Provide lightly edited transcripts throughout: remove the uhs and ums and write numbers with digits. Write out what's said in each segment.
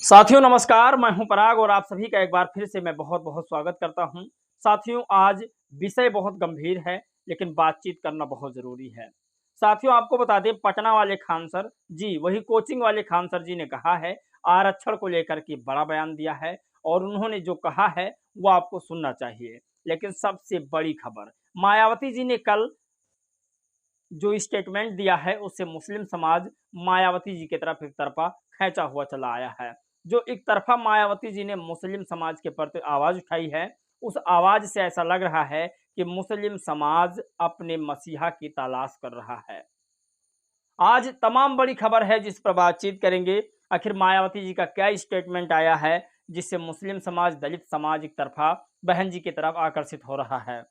साथियों नमस्कार, मैं हूं पराग और आप सभी का एक बार फिर से मैं बहुत-बहुत स्वागत करता हूं। साथियों आज विषय बहुत गंभीर है, लेकिन बातचीत करना बहुत ज़रूरी है। साथियों आपको बता दें पटना वाले खान सर जी, वही कोचिंग वाले खान सर जी ने कहा है, आरक्षण को लेकर के बड़ा बयान दिया है और उन्होंने जो कहा है, वो आपको सुनना चाहिए। लेकिन सबसे बड़ी खबर, मायावती जी ने कल जो स्टेटमेंट दिया है उससे मुस्लिम समाज मायावती जी की तरफ एक तरफा खींचा हुआ चला आया है। जो एक तरफा मायावती जी ने मुस्लिम समाज के प्रति आवाज उठाई है, उस आवाज से ऐसा लग रहा है कि मुस्लिम समाज अपने मसीहा की तलाश कर रहा है। आज तमाम बड़ी खबर है जिस पर बातचीत करेंगे। आखिर मायावती जी का क्या स्टेटमेंट आया है जिससे मुस्लिम समाज, दलित समाज एक तरफा बहन जी की तरफ आकर्षित हो रहा है।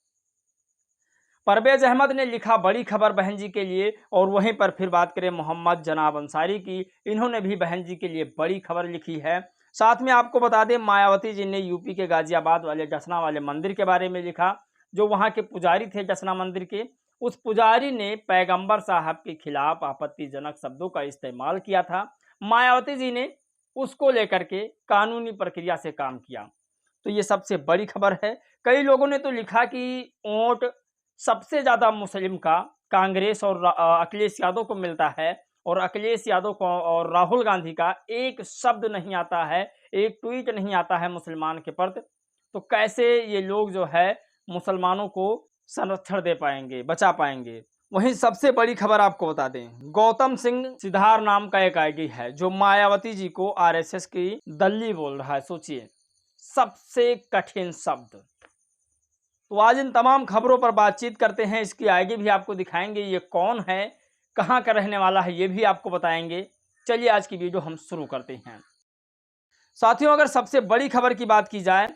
परवेज अहमद ने लिखा बड़ी खबर बहन जी के लिए और वहीं पर फिर बात करें मोहम्मद जनाब अंसारी की, इन्होंने भी बहन जी के लिए बड़ी खबर लिखी है। साथ में आपको बता दें मायावती जी ने यूपी के गाजियाबाद वाले डसना वाले मंदिर के बारे में लिखा। जो वहाँ के पुजारी थे डसना मंदिर के, उस पुजारी ने पैगंबर साहब के खिलाफ आपत्तिजनक शब्दों का इस्तेमाल किया था। मायावती जी ने उसको लेकर के कानूनी प्रक्रिया से काम किया। तो ये सबसे बड़ी खबर है। कई लोगों ने तो लिखा कि वोट सबसे ज़्यादा मुस्लिम का कांग्रेस और अखिलेश यादव को मिलता है और अखिलेश यादव को और राहुल गांधी का एक शब्द नहीं आता है, एक ट्वीट नहीं आता है मुसलमान के प्रति। तो कैसे ये लोग जो है मुसलमानों को संरक्षण दे पाएंगे, बचा पाएंगे। वहीं सबसे बड़ी खबर आपको बता दें, गौतम सिंह सिद्धार नाम का एक आईडी है जो मायावती जी को आरएसएस की दल्ली बोल रहा है। सोचिए, सबसे कठिन शब्द। तो आज इन तमाम खबरों पर बातचीत करते हैं। इसकी आईडी भी आपको दिखाएंगे, ये कौन है, कहाँ का रहने वाला है, ये भी आपको बताएंगे। चलिए आज की वीडियो हम शुरू करते हैं। साथियों अगर सबसे बड़ी खबर की बात की जाए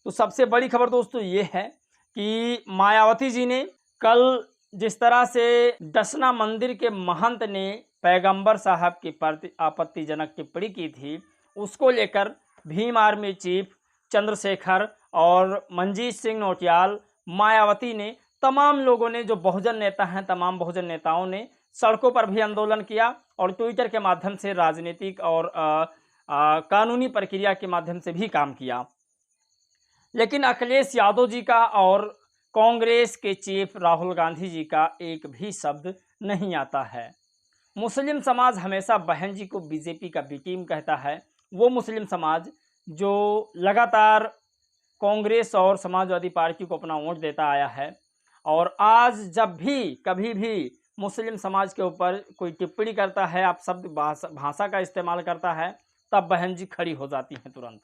तो सबसे बड़ी खबर दोस्तों ये है कि मायावती जी ने कल जिस तरह से डसना मंदिर के महंत ने पैगंबर साहब के प्रति आपत्तिजनक टिप्पणी की थी, उसको लेकर भीम आर्मी चीफ चंद्रशेखर और मंजीत सिंह नौटियाल, मायावती ने, तमाम लोगों ने, जो बहुजन नेता हैं, तमाम बहुजन नेताओं ने सड़कों पर भी आंदोलन किया और ट्विटर के माध्यम से राजनीतिक और कानूनी प्रक्रिया के माध्यम से भी काम किया। लेकिन अखिलेश यादव जी का और कांग्रेस के चीफ राहुल गांधी जी का एक भी शब्द नहीं आता है। मुस्लिम समाज हमेशा बहन जी को बीजेपी का बी टीम कहता है। वो मुस्लिम समाज जो लगातार कांग्रेस और समाजवादी पार्टी को अपना वोट देता आया है और आज जब भी कभी भी मुस्लिम समाज के ऊपर कोई टिप्पणी करता है, आप शब्द भाषा का इस्तेमाल करता है, तब बहन जी खड़ी हो जाती हैं तुरंत।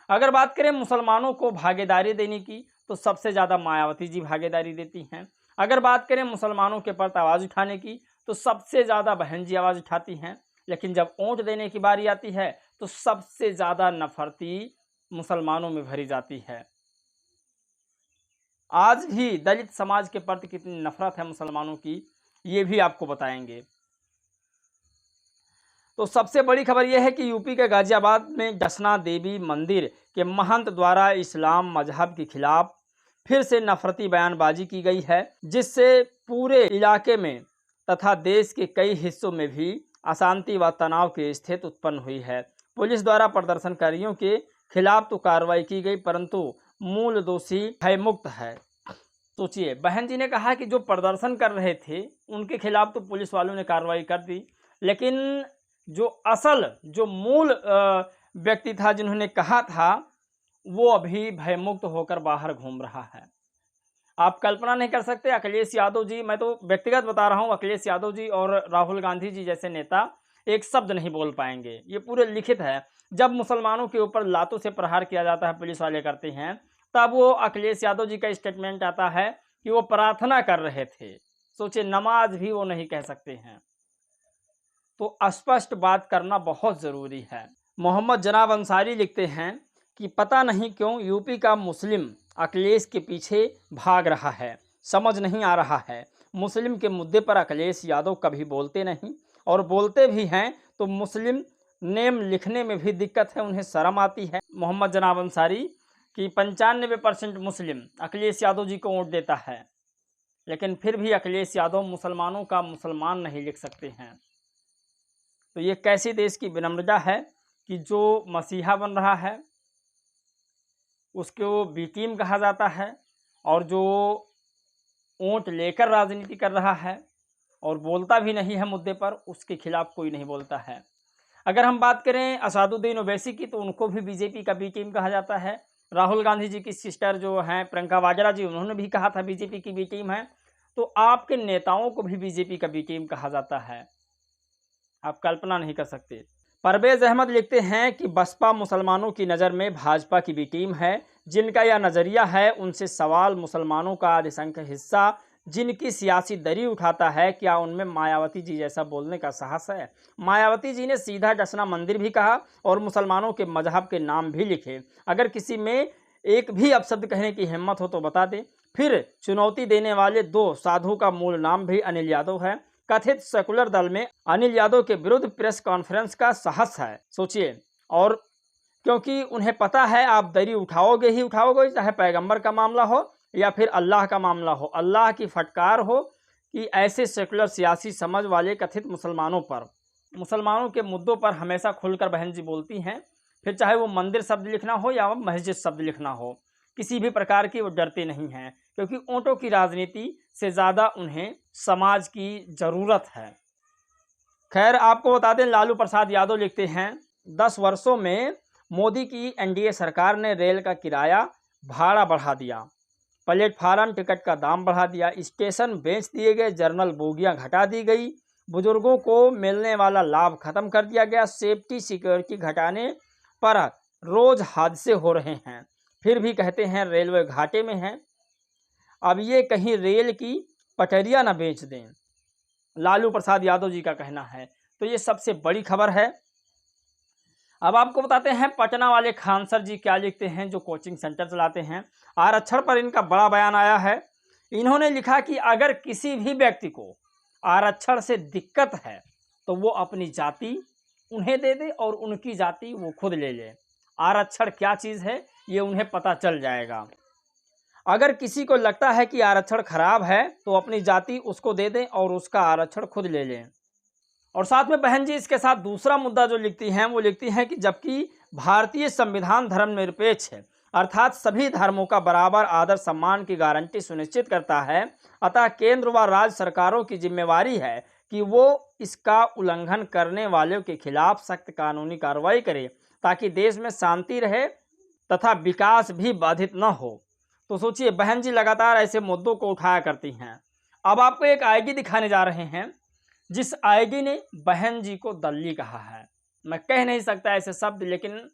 अगर बात करें मुसलमानों को भागीदारी देने की तो सबसे ज़्यादा मायावती जी भागीदारी देती हैं। अगर बात करें मुसलमानों के प्रति आवाज़ उठाने की तो सबसे ज़्यादा बहन जी आवाज़ उठाती हैं। लेकिन जब वोट देने की बारी आती है तो सबसे ज़्यादा नफरती मुसलमानों में भरी जाती है। आज भी दलित समाज के प्रति कितनी नफरत है मुसलमानों की, ये भी आपको बताएंगे। तो सबसे बड़ी खबर यह है कि यूपी के गाजियाबाद में डसना देवी मंदिर के महंत द्वारा इस्लाम मजहब के खिलाफ फिर से नफरती बयानबाजी की गई है, जिससे पूरे इलाके में तथा देश के कई हिस्सों में भी अशांति व तनाव की स्थिति उत्पन्न हुई है। पुलिस द्वारा प्रदर्शनकारियों के खिलाफ तो कार्रवाई की गई, परंतु मूल दोषी भयमुक्त है। सोचिए, बहन जी ने कहा कि जो प्रदर्शन कर रहे थे उनके खिलाफ तो पुलिस वालों ने कार्रवाई कर दी, लेकिन जो असल जो मूल व्यक्ति था जिन्होंने कहा था, वो अभी भयमुक्त होकर बाहर घूम रहा है। आप कल्पना नहीं कर सकते, अखिलेश यादव जी, मैं तो व्यक्तिगत बता रहा हूँ, अखिलेश यादव जी और राहुल गांधी जी जैसे नेता एक शब्द नहीं बोल पाएंगे। ये पूरे लिखित है। जब मुसलमानों के ऊपर लातों से प्रहार किया जाता है, पुलिस वाले करते हैं, तब वो अखिलेश यादव जी का स्टेटमेंट आता है कि वो प्रार्थना कर रहे थे। सोचिए, नमाज भी वो नहीं कह सकते हैं। तो स्पष्ट बात करना बहुत ज़रूरी है। मोहम्मद जनाब अंसारी लिखते हैं कि पता नहीं क्यों यूपी का मुस्लिम अखिलेश के पीछे भाग रहा है, समझ नहीं आ रहा है। मुस्लिम के मुद्दे पर अखिलेश यादव कभी बोलते नहीं और बोलते भी हैं तो मुस्लिम नेम लिखने में भी दिक्कत है, उन्हें शर्म आती है। मोहम्मद जनाब अंसारी कि 95% मुस्लिम अखिलेश यादव जी को वोट देता है, लेकिन फिर भी अखिलेश यादव मुसलमानों का मुसलमान नहीं लिख सकते हैं। तो ये कैसी देश की विनम्रता है कि जो मसीहा बन रहा है उसको बी टीम कहा जाता है, और जो ऊँट लेकर राजनीति कर रहा है और बोलता भी नहीं है मुद्दे पर, उसके खिलाफ कोई नहीं बोलता है। अगर हम बात करें असदुद्दीन ओवैसी की, तो उनको भी बीजेपी का बी टीम कहा जाता है। राहुल गांधी जी की सिस्टर जो हैं प्रियंका वाड्रा जी, उन्होंने भी कहा था बीजेपी की बी टीम है। तो आपके नेताओं को भी बीजेपी का बी टीम कहा जाता है, आप कल्पना नहीं कर सकते। परवेज अहमद लिखते हैं कि बसपा मुसलमानों की नज़र में भाजपा की बी टीम है। जिनका यह नज़रिया है उनसे सवाल, मुसलमानों का अधिसंख्यक हिस्सा जिनकी सियासी दरी उठाता है, क्या उनमें मायावती जी जैसा बोलने का साहस है? मायावती जी ने सीधा डसना मंदिर भी कहा और मुसलमानों के मजहब के नाम भी लिखे। अगर किसी में एक भी अपशब्द कहने की हिम्मत हो तो बता दें। फिर चुनौती देने वाले दो साधु का मूल नाम भी अनिल यादव है। कथित सेकुलर दल में अनिल यादव के विरुद्ध प्रेस कॉन्फ्रेंस का साहस है, सोचिए। और क्योंकि उन्हें पता है आप दरी उठाओगे ही उठाओगे, चाहे पैगंबर का मामला हो या फिर अल्लाह का मामला हो। अल्लाह की फटकार हो कि ऐसे सेकुलर सियासी समझ वाले कथित मुसलमानों के मुद्दों पर हमेशा खुलकर बहन जी बोलती हैं। फिर चाहे वो मंदिर शब्द लिखना हो या मस्जिद शब्द लिखना हो, किसी भी प्रकार की वो डरते नहीं हैं, क्योंकि ऊँटों की राजनीति से ज़्यादा उन्हें समाज की ज़रूरत है। खैर, आपको बता दें, लालू प्रसाद यादव लिखते हैं 10 वर्षों में मोदी की एनडीए सरकार ने रेल का किराया भाड़ा बढ़ा दिया, प्लेटफार्म टिकट का दाम बढ़ा दिया, स्टेशन बेच दिए गए, जर्नल बोगियां घटा दी गई, बुजुर्गों को मिलने वाला लाभ खत्म कर दिया गया, सेफ्टी सिक्योरिटी घटाने पर रोज हादसे हो रहे हैं, फिर भी कहते हैं रेलवे घाटे में है। अब ये कहीं रेल की पटरियां न बेच दें, लालू प्रसाद यादव जी का कहना है। तो ये सबसे बड़ी खबर है। अब आपको बताते हैं पटना वाले खान सर जी क्या लिखते हैं, जो कोचिंग सेंटर चलाते हैं। आरक्षण पर इनका बड़ा बयान आया है। इन्होंने लिखा कि अगर किसी भी व्यक्ति को आरक्षण से दिक्कत है तो वो अपनी जाति उन्हें दे दे और उनकी जाति वो खुद ले ले। आरक्षण क्या चीज़ है ये उन्हें पता चल जाएगा। अगर किसी को लगता है कि आरक्षण खराब है तो अपनी जाति उसको दे दें और उसका आरक्षण खुद ले लें। और साथ में बहन जी इसके साथ दूसरा मुद्दा जो लिखती हैं वो लिखती हैं कि जबकि भारतीय संविधान धर्मनिरपेक्ष है, अर्थात सभी धर्मों का बराबर आदर सम्मान की गारंटी सुनिश्चित करता है, अतः केंद्र व राज्य सरकारों की जिम्मेवारी है कि वो इसका उल्लंघन करने वालों के खिलाफ सख्त कानूनी कार्रवाई करे, ताकि देश में शांति रहे तथा विकास भी बाधित न हो। तो सोचिए, बहन जी लगातार ऐसे मुद्दों को उठाया करती हैं। अब आपको एक आईडी दिखाने जा रहे हैं, जिस आईडी ने बहन जी को दल्ली कहा है। मैं कह नहीं सकता ऐसे शब्द, लेकिन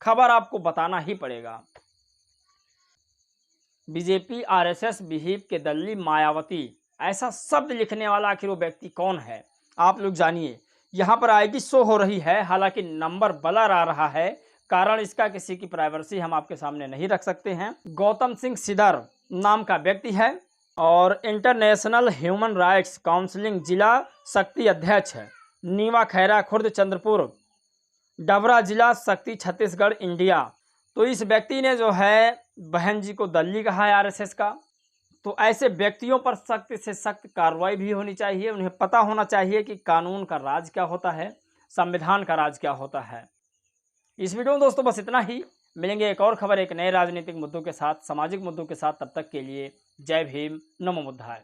खबर आपको बताना ही पड़ेगा। बीजेपी आरएसएस विहिप के दल्ली मायावती, ऐसा शब्द लिखने वाला आखिर वो व्यक्ति कौन है, आप लोग जानिए। यहाँ पर आईडी शो हो रही है, हालांकि नंबर ब्लर आ रहा है, कारण इसका किसी की प्राइवेसी हम आपके सामने नहीं रख सकते हैं। गौतम सिंह सिदर नाम का व्यक्ति है और इंटरनेशनल ह्यूमन राइट्स काउंसिलिंग जिला शक्ति अध्यक्ष है। नीवा खैरा खुर्द चंद्रपुर डबरा जिला शक्ति छत्तीसगढ़ इंडिया। तो इस व्यक्ति ने जो है बहन जी को दल्ली कहा है आरएसएस का। तो ऐसे व्यक्तियों पर सख्त से सख्त कार्रवाई भी होनी चाहिए। उन्हें पता होना चाहिए कि कानून का राज क्या होता है, संविधान का राज क्या होता है। इस वीडियो में दोस्तों बस इतना ही। मिलेंगे एक और खबर एक नए राजनीतिक मुद्दों के साथ, सामाजिक मुद्दों के साथ। तब तक के लिए जय भीम, नमो बुद्धाय।